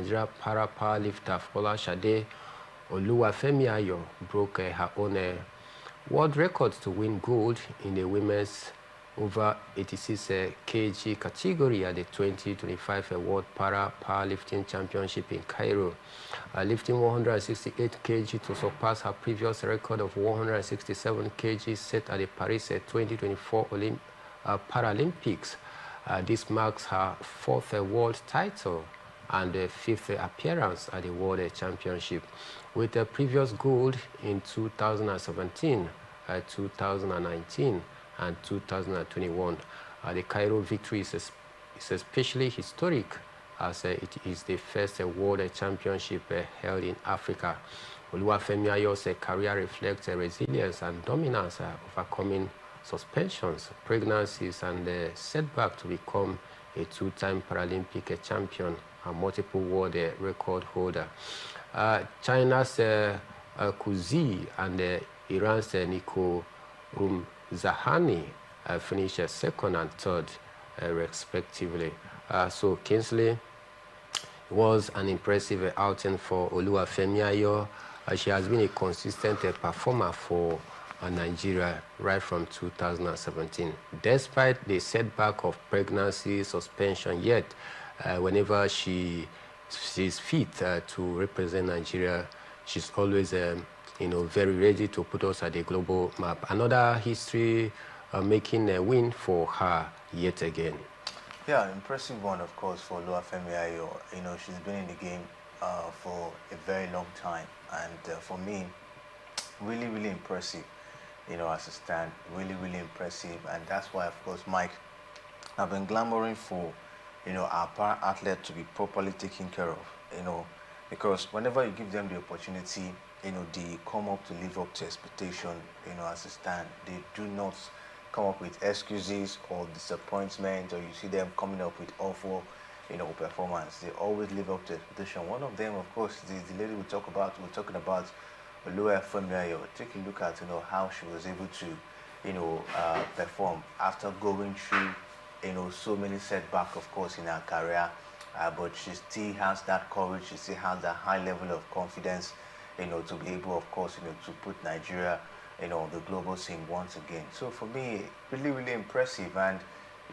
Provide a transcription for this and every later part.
Nigeria para powerlifter Folashade Oluwafemiayo broke her own world record to win gold in the women's over 86 kg category at the 2025 World Para Powerlifting Championship in Cairo, lifting 168 kg to surpass her previous record of 167 kg set at the Paris 2024 Paralympics. This marks her fourth world title and the fifth appearance at the World Championship, with a previous gold in 2017, 2019, and 2021. The Cairo victory is especially historic as it is the first World Championship held in Africa. Oluwafemiayo's career reflects resilience and dominance, overcoming suspensions, pregnancies, and setback to become a two-time Paralympic champion and multiple world record holder. China's Kuzi and Iran's Nico Zahani finished second and third, respectively. So Kingsley was an impressive outing for Oluwafemiayo. She has been a consistent performer for Nigeria right from 2017. Despite the setback of pregnancy, suspension, yet whenever she is fit to represent Nigeria, she's always very ready to put us at the global map. Another history making a win for her yet again. Yeah, impressive one, of course, for Oluwafemiayo. She's been in the game for a very long time, and for me, really, really impressive. As a stand, really, really impressive, and that's why, of course, Mike, I've been clamoring for, our para athlete to be properly taken care of. Because whenever you give them the opportunity, they come up to live up to expectation. As a stand, they do not come up with excuses or disappointment, or you see them coming up with awful, performance. They always live up to expectation. One of them, of course, is the lady we're talking about, Oluwafemiayo. Take a look at how she was able to perform after going through so many setbacks, of course, in her career, but she still has that courage. She still has that high level of confidence to be able, of course, to put Nigeria on the global scene once again. So for me, really, really impressive. And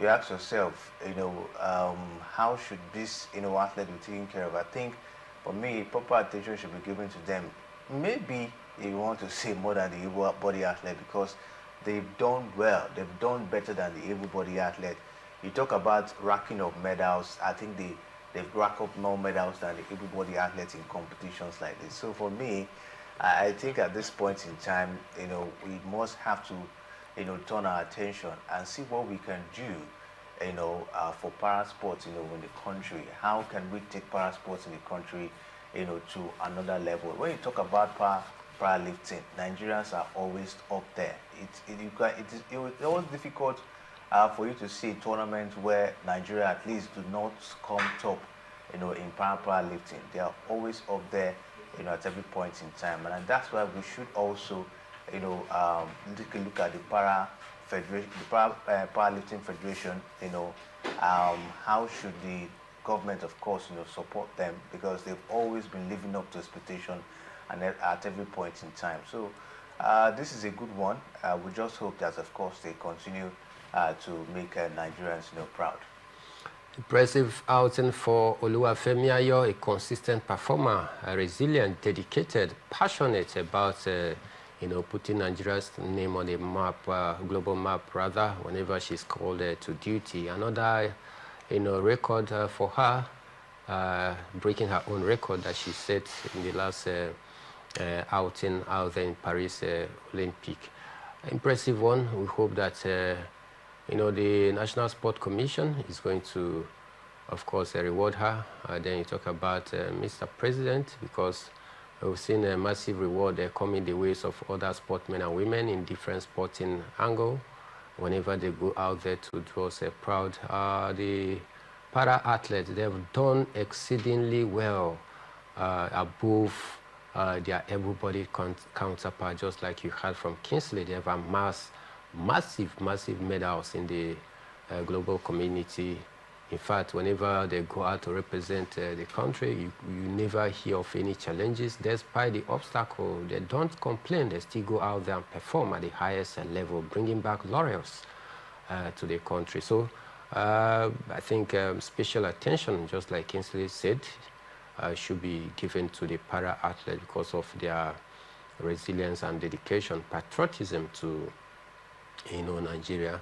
you ask yourself, how should this athlete be taken care of? I think for me, proper attention should be given to them. Maybe you want to say more than the able-bodied athlete, because they've done well. They've done better than the able-bodied athlete. You talk about racking of medals. I think they've racked up more medals than the able-bodied athletes in competitions like this. So for me, I think at this point in time, we must have to, turn our attention and see what we can do, for para sports, in the country. How can we take para sports in the country, to another level? When you talk about powerlifting, Nigerians are always up there. It's always difficult for you to see tournaments where Nigeria at least do not come top, in powerlifting. They are always up there, at every point in time, and that's why we should also, take a look at the Powerlifting Federation. How should the government, of course, support them, because they've always been living up to expectation and at every point in time. So this is a good one. We just hope that, of course, they continue to make Nigerians proud. Impressive outing for Oluwafemiayo, a consistent performer, resilient, dedicated, passionate about putting Nigeria's name on the map, global map rather, whenever she's called to duty. Another record for her, breaking her own record that she set in the last outing out there in Paris Olympic. Impressive one. We hope that the National Sport Commission is going to, of course, reward her. Then you talk about Mr. President, because we've seen a massive reward coming the ways of other sportsmen and women in different sporting angle whenever they go out there to do us proud. The para athletes, they've done exceedingly well above their able-bodied counterpart, just like you heard from Kingsley. They have amassed massive medals in the global community In fact, whenever they go out to represent the country, you never hear of any challenges. Despite the obstacle, they don't complain. They still go out there and perform at the highest level, bringing back laurels to the country. So I think special attention, just like Kingsley said, should be given to the para-athletes because of their resilience and dedication, patriotism to, Nigeria.